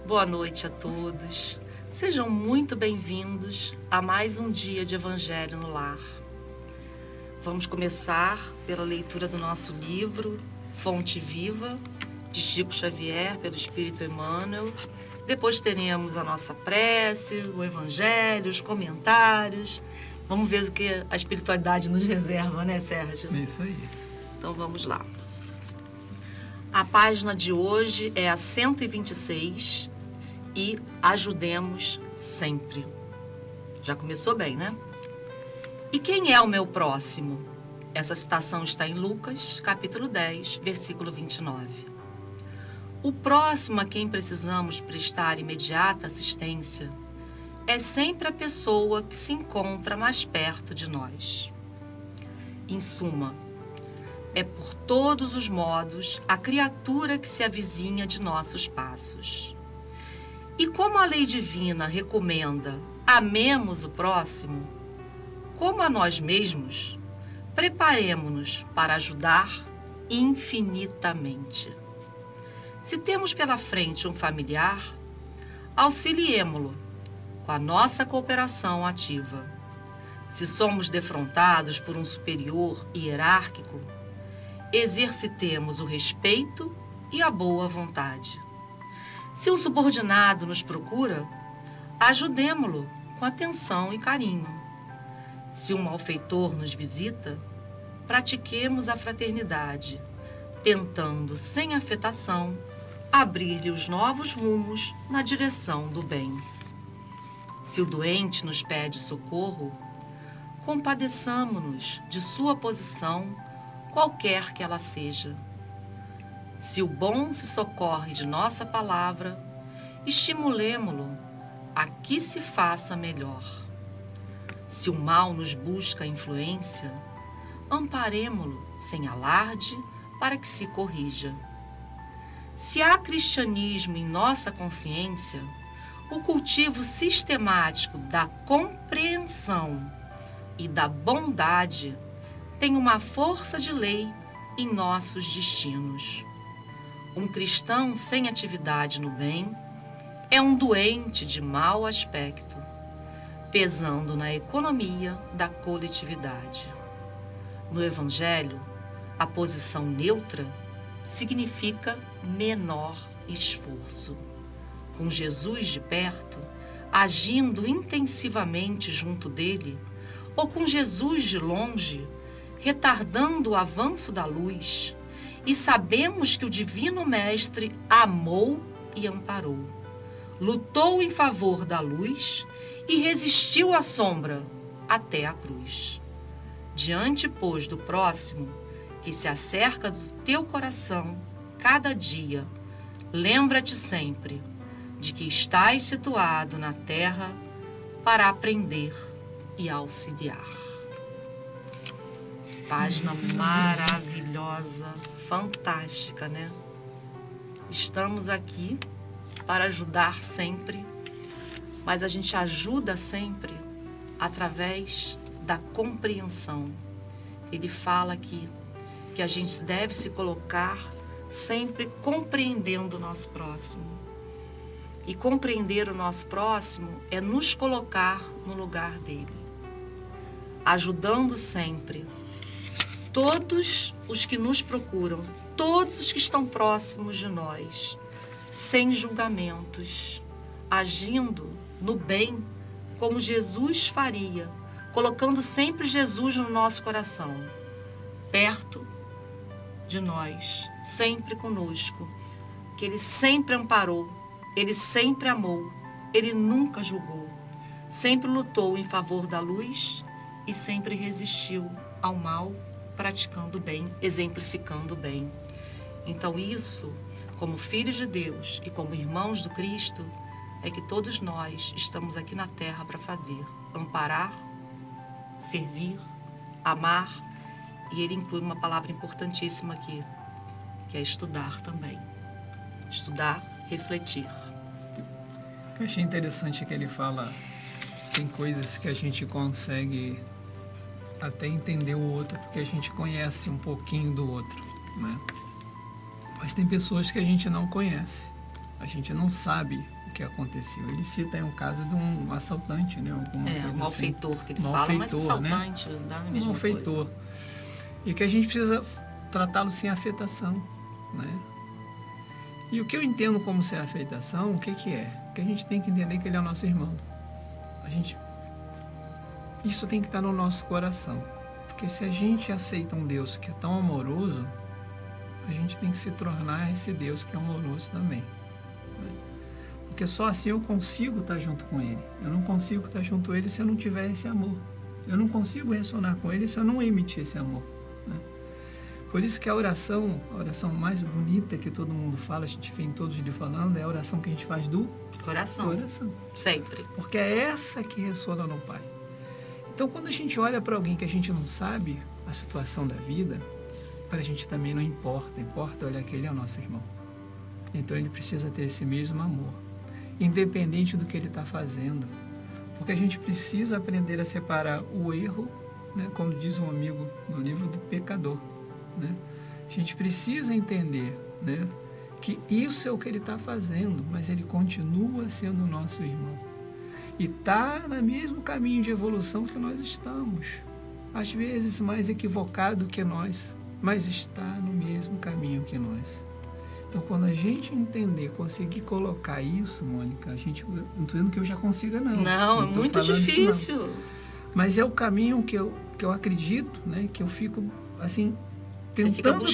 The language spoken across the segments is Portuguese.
Boa noite a todos. Sejam muito bem-vindos a mais um dia de Evangelho no Lar. Vamos começar pela leitura do nosso livro, Fonte Viva, de Chico Xavier, pelo Espírito Emmanuel. Depois teremos a nossa prece, o Evangelho, os comentários. Vamos ver o que a espiritualidade nos reserva, né, Sérgio? É isso aí. Então vamos lá. A página de hoje é a 126 e ajudemos sempre. Já começou bem, né? E quem é o meu próximo? Essa citação está em Lucas, capítulo 10, versículo 29. O próximo a quem precisamos prestar imediata assistência é sempre a pessoa que se encontra mais perto de nós. Em suma, é por todos os modos a criatura que se avizinha de nossos passos. E como a lei divina recomenda amemos o próximo, como a nós mesmos, preparemo-nos para ajudar infinitamente. Se temos pela frente um familiar, auxiliemo-lo com a nossa cooperação ativa. Se somos defrontados por um superior hierárquico, exercitemos o respeito e a boa vontade. Se um subordinado nos procura, ajudemo-lo com atenção e carinho. Se um malfeitor nos visita, pratiquemos a fraternidade, tentando, sem afetação, abrir-lhe os novos rumos na direção do bem. Se o doente nos pede socorro, compadeçamo-nos de sua posição, qualquer que ela seja. Se o bom se socorre de nossa palavra, estimulemo-lo a que se faça melhor. Se o mal nos busca influência, amparemo-lo sem alarde para que se corrija. Se há cristianismo em nossa consciência, o cultivo sistemático da compreensão e da bondade tem uma força de lei em nossos destinos. Um cristão sem atividade no bem é um doente de mau aspecto, pesando na economia da coletividade. No Evangelho, a posição neutra significa menor esforço. Com Jesus de perto, agindo intensivamente junto dele, ou com Jesus de longe, retardando o avanço da luz, e sabemos que o Divino Mestre amou e amparou, lutou em favor da luz e resistiu à sombra até a cruz. Diante, pois, do próximo, que se acerca do teu coração cada dia, lembra-te sempre de que estás situado na terra para aprender e auxiliar. Página maravilhosa, fantástica, né? Estamos aqui para ajudar sempre, mas a gente ajuda sempre através da compreensão. Ele fala aqui que a gente deve se colocar sempre compreendendo o nosso próximo. E compreender o nosso próximo é nos colocar no lugar dele, ajudando sempre todos os que nos procuram, todos os que estão próximos de nós, sem julgamentos, agindo no bem como Jesus faria, colocando sempre Jesus no nosso coração, perto de nós, sempre conosco, que Ele sempre amparou, Ele sempre amou, Ele nunca julgou, sempre lutou em favor da luz e sempre resistiu ao mal, praticando o bem, exemplificando o bem. Então isso, como filhos de Deus e como irmãos do Cristo, é que todos nós estamos aqui na terra para fazer, amparar, servir, amar, e ele inclui uma palavra importantíssima aqui, que é estudar também. Estudar, refletir. O que eu achei interessante é que ele fala, tem coisas que a gente consegue até entender o outro porque a gente conhece um pouquinho do outro, né? Mas tem pessoas que a gente não conhece, a gente não sabe que aconteceu. Ele cita aí um caso de um assaltante, né? Alguma coisa um malfeitor assim. que ele fala, mas assaltante, né? dá na mesma malfeitor. coisa. E que a gente precisa tratá-lo sem afetação, né? E o que eu entendo como sem afetação, o que é? Que a gente tem que entender que ele é o nosso irmão. Isso tem que estar no nosso coração. Porque se a gente aceita um Deus que é tão amoroso, a gente tem que se tornar esse Deus que é amoroso também, né? Porque só assim eu consigo estar junto com Ele. Eu não consigo estar junto com Ele se eu não tiver esse amor. Eu não consigo ressonar com Ele se eu não emitir esse amor, né? Por isso que a oração mais bonita que todo mundo fala, a gente vem todos lhe falando, é a oração que a gente faz do coração. Sempre. Porque é essa que ressona no Pai. Então, quando a gente olha para alguém que a gente não sabe a situação da vida, para a gente também não importa. Importa olhar que ele é o nosso irmão. Então, ele precisa ter esse mesmo amor, independente do que ele está fazendo. Porque a gente precisa aprender a separar o erro, né, como diz um amigo no livro, do pecador, né? A gente precisa entender, né, que isso é o que ele está fazendo, mas ele continua sendo nosso irmão. E está no mesmo caminho de evolução que nós estamos. Às vezes mais equivocado que nós, mas está no mesmo caminho que nós. Então, quando a gente entender, conseguir colocar isso, Mônica, não estou dizendo que eu já consiga, não. Não, é muito difícil. Mas é o caminho que eu acredito, né, que eu fico, assim, tentando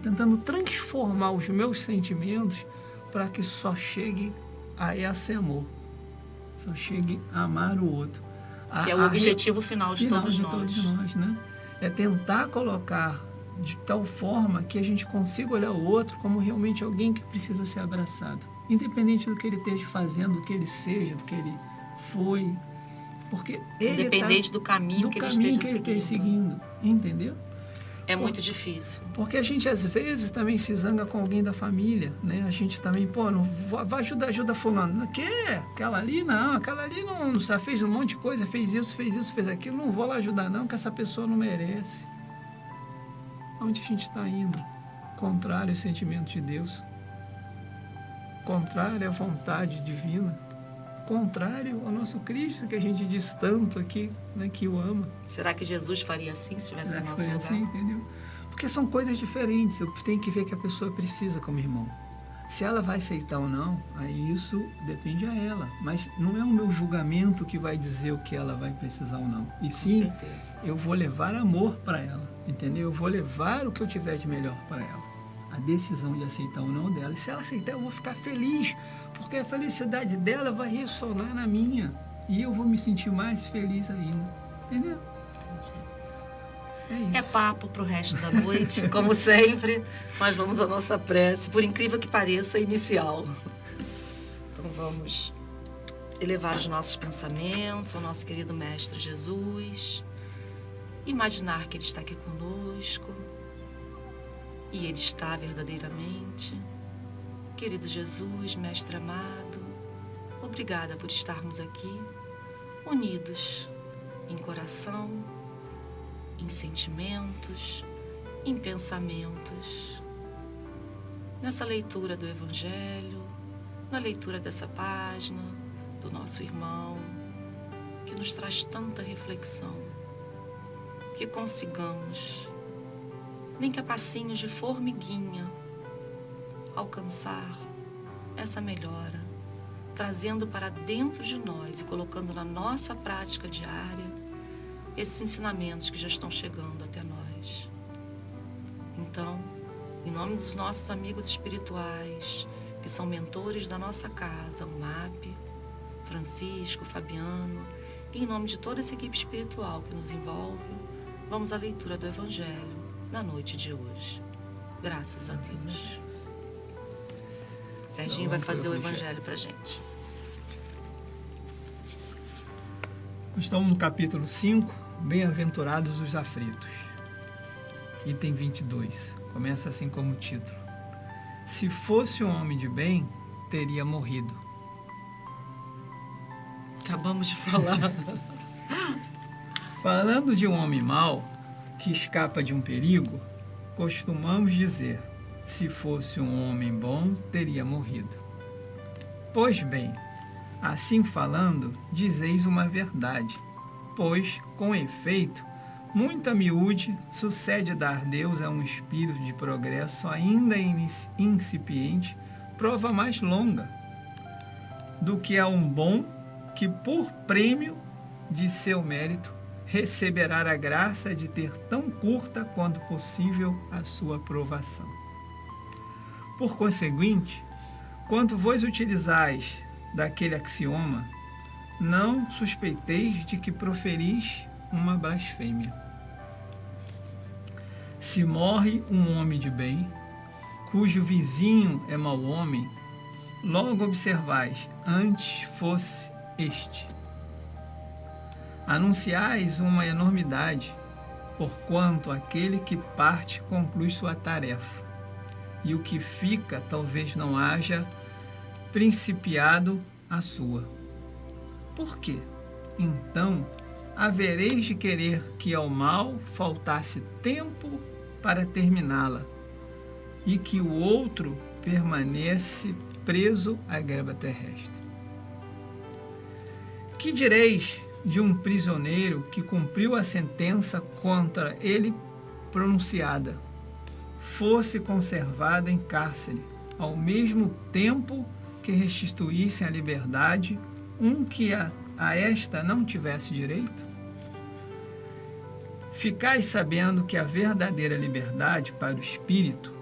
tentando transformar os meus sentimentos para que só chegue a esse amor. Só chegue a amar o outro. Que é o objetivo final de todos nós. Né? É tentar colocar de tal forma que a gente consiga olhar o outro como realmente alguém que precisa ser abraçado. Independente do que ele esteja fazendo, do que ele seja, do que ele foi. Porque ele independente do caminho que ele esteja seguindo. Entendeu? É muito difícil. Porque a gente, às vezes, também se zanga com alguém da família, né? A gente também, não vai ajuda fulano. Aquela ali não só fez um monte de coisa, fez isso, fez aquilo, não vou lá ajudar não, que essa pessoa não merece. Onde a gente está indo? Contrário ao sentimento de Deus. Contrário à vontade divina. Contrário ao nosso Cristo, que a gente diz tanto aqui, né, que o ama. Será que Jesus faria assim se estivesse no nosso lugar? Assim, entendeu? Porque são coisas diferentes. Eu tenho que ver que a pessoa precisa como irmão. Se ela vai aceitar ou não, aí isso depende a ela. Mas não é o meu julgamento que vai dizer o que ela vai precisar ou não. E sim, eu vou levar amor para ela, entendeu? Eu vou levar o que eu tiver de melhor para ela. A decisão de aceitar ou não dela. E se ela aceitar, eu vou ficar feliz, porque a felicidade dela vai ressonar na minha. E eu vou me sentir mais feliz ainda. Entendeu? Entendi. É isso. É papo para o resto da noite, como sempre. Mas vamos à nossa prece, por incrível que pareça, inicial. Então vamos elevar os nossos pensamentos ao nosso querido Mestre Jesus. Imaginar que Ele está aqui conosco. E Ele está verdadeiramente. Querido Jesus, Mestre amado, obrigada por estarmos aqui, unidos em coração, em sentimentos, em pensamentos. Nessa leitura do Evangelho, na leitura dessa página do nosso irmão, que nos traz tanta reflexão, que consigamos, nem que a passinhos de formiguinha, alcançar essa melhora, trazendo para dentro de nós e colocando na nossa prática diária esses ensinamentos que já estão chegando até nós. Então, em nome dos nossos amigos espirituais, que são mentores da nossa casa, o MAP, Francisco, Fabiano, e em nome de toda essa equipe espiritual que nos envolve, vamos à leitura do Evangelho na noite de hoje. Graças a Deus. Serginho vai fazer o Evangelho para a gente. Estamos no capítulo 5, Bem-aventurados os aflitos. Item 22. Começa assim como título. Se fosse um homem de bem, teria morrido. Acabamos de falar. Falando de um homem mau que escapa de um perigo, costumamos dizer: se fosse um homem bom, teria morrido. Pois bem, assim falando, dizeis uma verdade, pois, com efeito, muito a miúde sucede dar Deus a um espírito de progresso ainda incipiente, prova mais longa, do que a um bom que, por prêmio de seu mérito, receberá a graça de ter tão curta quanto possível a sua aprovação. Por conseguinte, quanto vos utilizais daquele axioma, não suspeiteis de que proferis uma blasfêmia. Se morre um homem de bem, cujo vizinho é mau homem, logo observais, antes fosse este. Anunciais uma enormidade, porquanto aquele que parte conclui sua tarefa, e o que fica talvez não haja principiado a sua. Por quê? Então, havereis de querer que ao mal faltasse tempo para terminá-la, e que o outro permanece preso à greva terrestre. Que direis de um prisioneiro que cumpriu a sentença contra ele pronunciada, fosse conservado em cárcere, ao mesmo tempo que restituíssem a liberdade um que a esta não tivesse direito? Ficais sabendo que a verdadeira liberdade para o espírito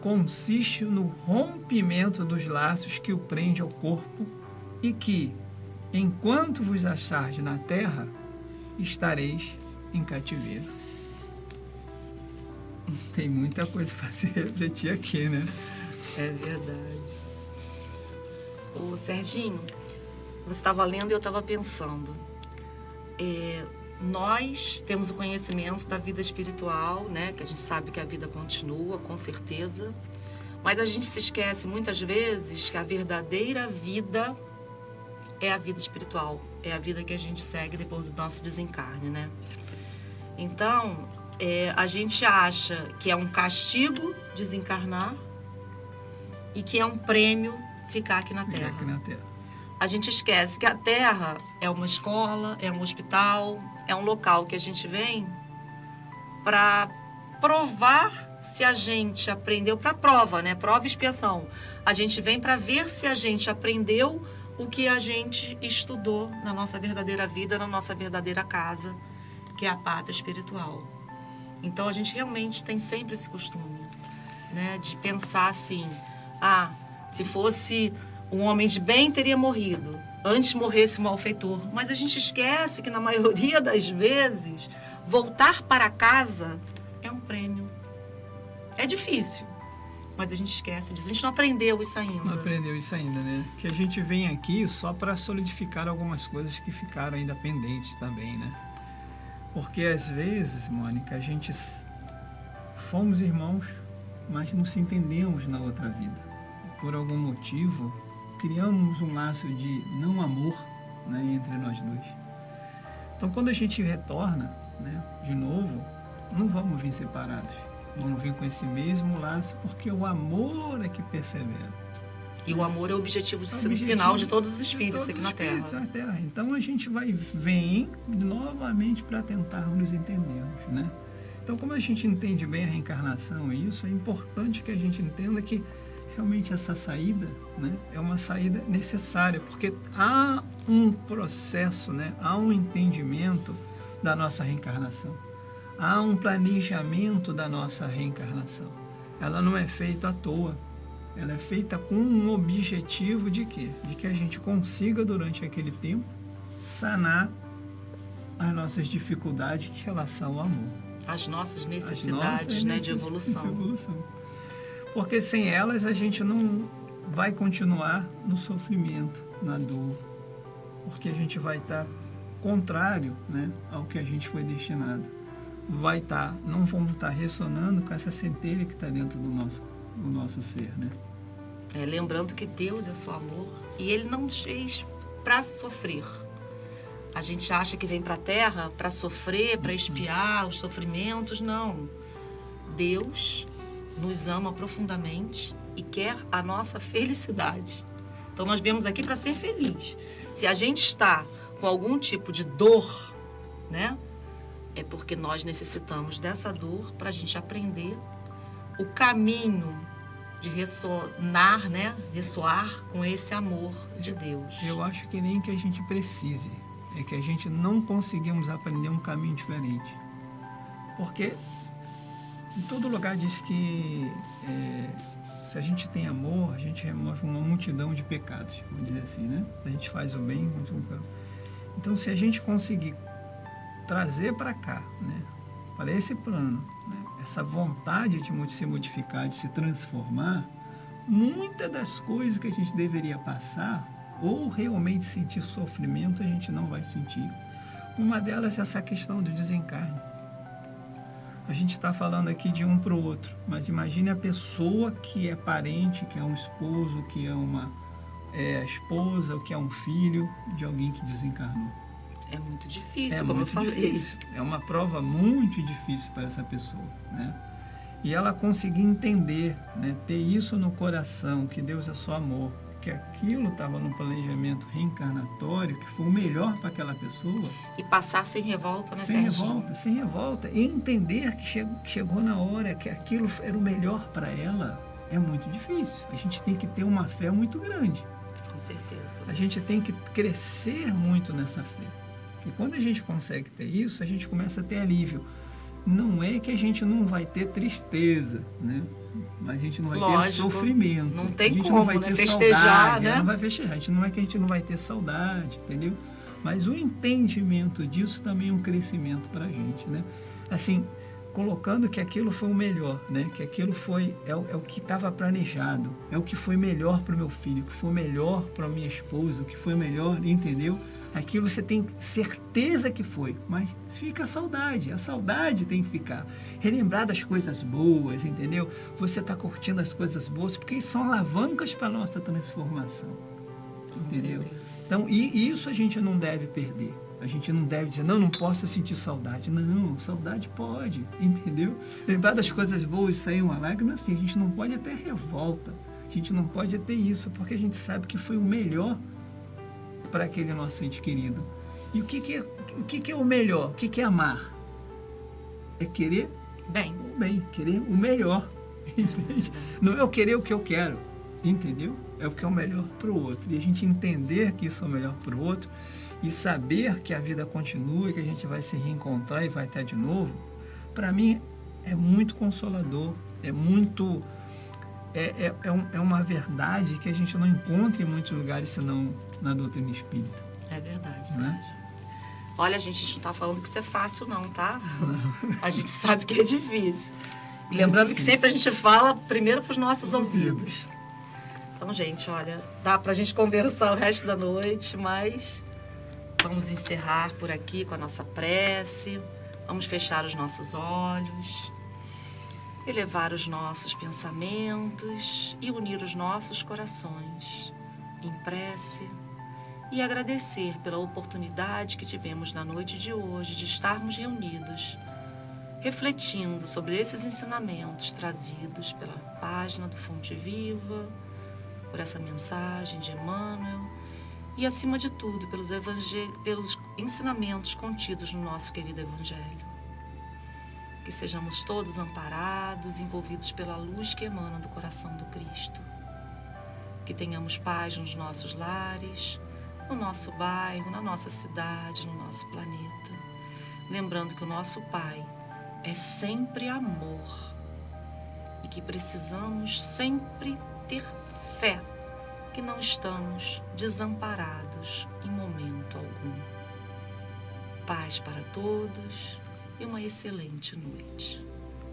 consiste no rompimento dos laços que o prende ao corpo e que, enquanto vos achardes na terra, estareis em cativeiro. Tem muita coisa para se refletir aqui, né? É verdade. Ô, Serginho, você estava lendo e eu estava pensando. Nós temos o conhecimento da vida espiritual, né? Que a gente sabe que a vida continua, com certeza. Mas a gente se esquece muitas vezes que a verdadeira vida é a vida espiritual. É a vida que a gente segue depois do nosso desencarne, né? Então, a gente acha que é um castigo desencarnar e que é um prêmio ficar aqui na Terra. Aqui na Terra. A gente esquece que a Terra é uma escola, é um hospital, é um local que a gente vem para provar se a gente aprendeu, para prova, né? Prova e expiação. A gente vem para ver se a gente aprendeu o que a gente estudou na nossa verdadeira vida, na nossa verdadeira casa, que é a pátria espiritual. Então, a gente realmente tem sempre esse costume, né? De pensar assim, se fosse um homem de bem, teria morrido. Antes morresse o malfeitor. Mas a gente esquece que, na maioria das vezes, voltar para casa é um prêmio. É difícil, mas a gente esquece disso. A gente não aprendeu isso ainda. Não aprendeu isso ainda, né? Que a gente vem aqui só para solidificar algumas coisas que ficaram ainda pendentes também, né? Porque, às vezes, Mônica, a gente fomos irmãos, mas não se entendemos na outra vida. Por algum motivo, criamos um laço de não amor, né, entre nós dois. Então, quando a gente retorna, né, de novo, não vamos vir separados. Vamos vir com esse mesmo laço, porque o amor é que persevera. E o amor é o objetivo final de todos os espíritos aqui na Terra. Então, a gente vem novamente para tentar nos entendermos, né? Então, como a gente entende bem a reencarnação e isso, é importante que a gente entenda que realmente essa saída, né, é uma saída necessária, porque há um processo, né, há um entendimento da nossa reencarnação, há um planejamento da nossa reencarnação. Ela não é feita à toa, ela é feita com um objetivo de quê? De que a gente consiga, durante aquele tempo, sanar as nossas dificuldades em relação ao amor. As nossas necessidades, né, de evolução. Porque sem elas a gente não vai continuar no sofrimento, na dor. Porque a gente vai estar contrário, né, ao que a gente foi destinado. Não vamos estar ressonando com essa centelha que está dentro do nosso ser, né? Lembrando que Deus é só amor e Ele não nos fez para sofrer. A gente acha que vem para a Terra para sofrer, para expiar os sofrimentos. Não. Deus nos ama profundamente e quer a nossa felicidade. Então, nós viemos aqui para ser feliz. Se a gente está com algum tipo de dor, né? É porque nós necessitamos dessa dor para a gente aprender o caminho de ressonar, né? Ressoar com esse amor de Deus. Eu acho que nem que a gente precise. É que a gente não conseguimos aprender um caminho diferente. Porque em todo lugar diz que se a gente tem amor, a gente remove uma multidão de pecados, vamos dizer assim, né? A gente faz o bem. Então, se a gente conseguir trazer para cá, né? Para esse plano, né? Essa vontade de se modificar, de se transformar, muitas das coisas que a gente deveria passar ou realmente sentir sofrimento, a gente não vai sentir. Uma delas é essa questão do desencarne. A gente está falando aqui de um para o outro, mas imagine a pessoa que é parente, que é um esposo, que é uma esposa, ou que é um filho de alguém que desencarnou. É muito difícil, como eu falei. Difícil. É uma prova muito difícil para essa pessoa, né? E ela conseguir entender, né? Ter isso no coração, que Deus é só amor, que aquilo estava no planejamento reencarnatório, que foi o melhor para aquela pessoa. E passar sem revolta, né, Sem revolta. E entender que chegou na hora, que aquilo era o melhor para ela, é muito difícil. A gente tem que ter uma fé muito grande. Com certeza. A gente tem que crescer muito nessa fé. E quando a gente consegue ter isso, a gente começa a ter alívio. Não é que a gente não vai ter tristeza, né? Mas a gente não vai ter sofrimento. Não tem a gente como, não vai né? ter Festejar, saudade, né? Não vai festejar. Não é que a gente não vai ter saudade, entendeu? Mas o entendimento disso também é um crescimento para a gente, né? Assim, colocando que aquilo foi o melhor, né? Que aquilo é o que estava planejado, é o que foi melhor para o meu filho, o que foi melhor para a minha esposa, o que foi melhor, entendeu? Aquilo você tem certeza que foi, mas fica a saudade tem que ficar. Relembrar das coisas boas, entendeu? Você está curtindo as coisas boas, porque são alavancas para a nossa transformação, entendeu? Então, e isso a gente não deve perder. A gente não deve dizer, não posso sentir saudade. Não, saudade pode, entendeu? Lembrar das coisas boas e sair uma lágrima, assim, a gente não pode ter revolta. A gente não pode ter isso, porque a gente sabe que foi o melhor para aquele nosso ente querido. E o que é o melhor? O que é amar? É querer o bem, querer o melhor, entende? Não é eu querer o que eu quero, entendeu? É o que é o melhor para o outro. E a gente entender que isso é o melhor para o outro e saber que a vida continua, que a gente vai se reencontrar e vai estar de novo, para mim é muito consolador, é muito... É uma verdade que a gente não encontra em muitos lugares, senão na doutrina espírita. É verdade, Sérgio. Né? Olha, a gente não está falando que isso é fácil, não, tá? Não. A gente sabe que é difícil. E lembrando que sempre a gente fala primeiro para os nossos ouvidos. Então, gente, olha, dá para a gente conversar o resto da noite, mas vamos encerrar por aqui com a nossa prece. Vamos fechar os nossos olhos, elevar os nossos pensamentos e unir os nossos corações em prece e agradecer pela oportunidade que tivemos na noite de hoje de estarmos reunidos, refletindo sobre esses ensinamentos trazidos pela página do Fonte Viva, por essa mensagem de Emmanuel e, acima de tudo, pelos ensinamentos contidos no nosso querido Evangelho. Que sejamos todos amparados, envolvidos pela luz que emana do coração do Cristo. Que tenhamos paz nos nossos lares, no nosso bairro, na nossa cidade, no nosso planeta. Lembrando que o nosso Pai é sempre amor e que precisamos sempre ter fé que não estamos desamparados em momento algum. Paz para todos e uma excelente noite.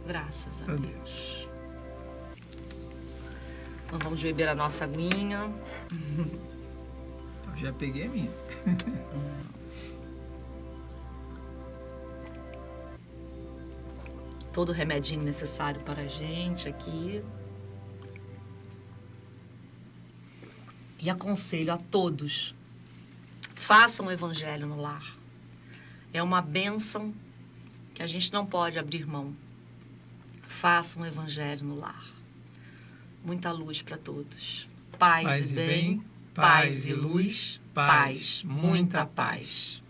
Graças a Deus. Então vamos beber a nossa aguinha. Eu já peguei a minha. Todo o remedinho necessário para a gente aqui. E aconselho a todos, façam o Evangelho no lar. É uma bênção que a gente não pode abrir mão. Façam o Evangelho no lar. Muita luz para todos. Paz e bem. Paz e luz, paz, muita paz.